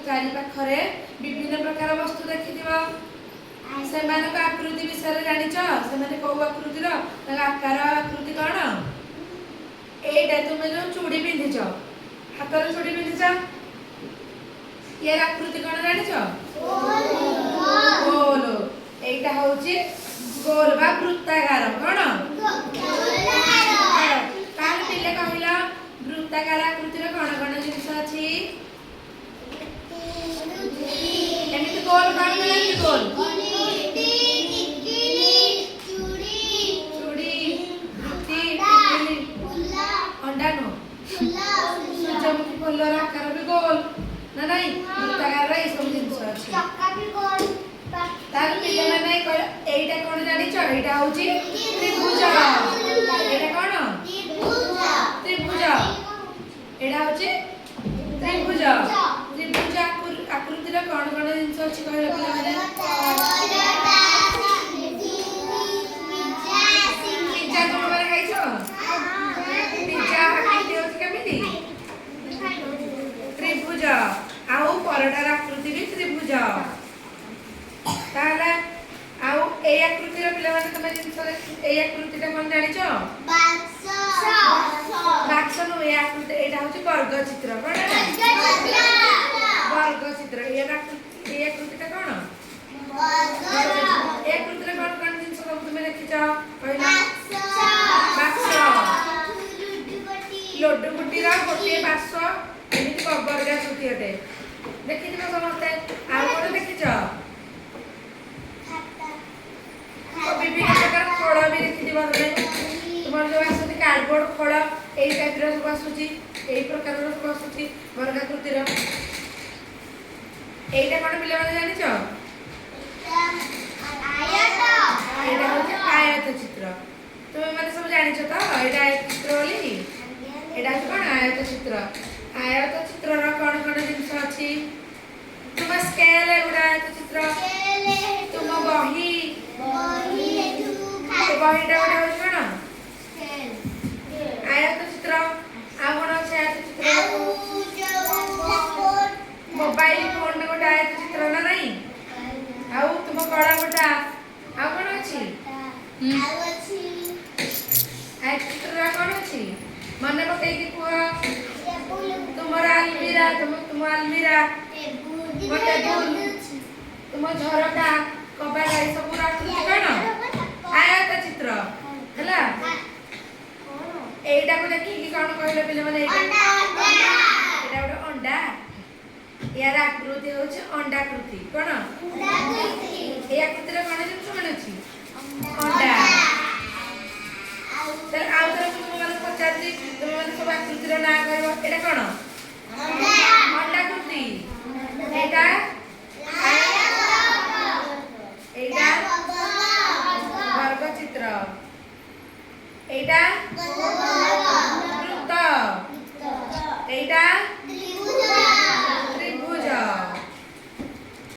चारि पाखरे विभिन्न प्रकार वस्तु देखिथिबो सेमानक आकृति विषय जानिछ सेमाने को आकृतिर आकार आकृति कोन एटा तुमे जो चूड़ी पिंधिछ हातर चूड़ी पिंधिछ ये आकृति कोन जानिछ गोल एटा होची गोल बा वृत्ताकार कोन काल पिले कहिला वृत्ताकार आकृतिर कोन कोन जिनिस अछि एमिति गोल कोन बोलि गोल सूर्यमुखी फुलर आकार भी गोल ना नहीं वृत्ताकार ए सब जिनिस अछि चक्का भी गोल तार पिले माने एटा कोन जानि छ एटा होची त्रिभुज एटा कोन त्रिभुज एटा होची त्रिभुज त्रिभुज आकृतिर कोन कोन जिनिस अछि कहले पिले माने पिज्जा कोन माने खाइछ पिज्जा आकृति होची केमिति त्रिभुज आउ परटार आकृति भी त्रिभुज ताला आउ ए आकृति रो पिला माने तमे जिंस ए आकृति ता कोन जानि छ बाक्स नो ए आकृति एटा होची वर्ग चित्र कोन वर्ग चित्र ए आकृति ता कोन वर्ग ए आकृति रे कोन कोन जिंस सब तमे देखि छ पहिला बाक्स लड्डू गुटी रा गोटे बाक्स एमिति वर्ग छुटी हटे देखि दिबो समस्ते आ कोन देखि छ विभिन्न प्रकार फल भी देखि दिबो तमे तुमर जो आसुची कार्डबोर्ड फल एई टाइप रो सब आसुची एई प्रकार रो सब आसुची वर्गाकृति रो एटा कोन पिले माने जानि छ आयत एटा होचे आयत चित्र तुमे माने सब जानि छ त एटा आयत चित्र बोली एटा कोन आयत चित्र रो कोन कोन जिंस अछि तुम स्केल एगुडा आयत चित्र तुम बही बहीटा गोटे होची कोन आयत चित्र आ कोन अछि आयत चित्र मोबाइल फोन गोटे आयत चित्र ना नहीं आउ तुम कड़ा गोटा आ कोन अछि आयत चित्र कोन अछि मने पकई कि पुआ तुमर अलमीरा तुम अलमीरा टेबुल तुम झरका कबाड़ ए सब आकृति कोन आयत चित्र हला एटा को देखि कि कोन कहले पिले माने एटा गोटे अंडा यार आकृति होचे अंडाकृति कोन अंडाकृति ए आकृति रे कोन जिंस माने अछि अंडा तर आउ तर तुम माने पचारती तुम माने सब आकृति रे ना कहबो एटा कोन अंडाकृति एटा वर्ग चित्र एटा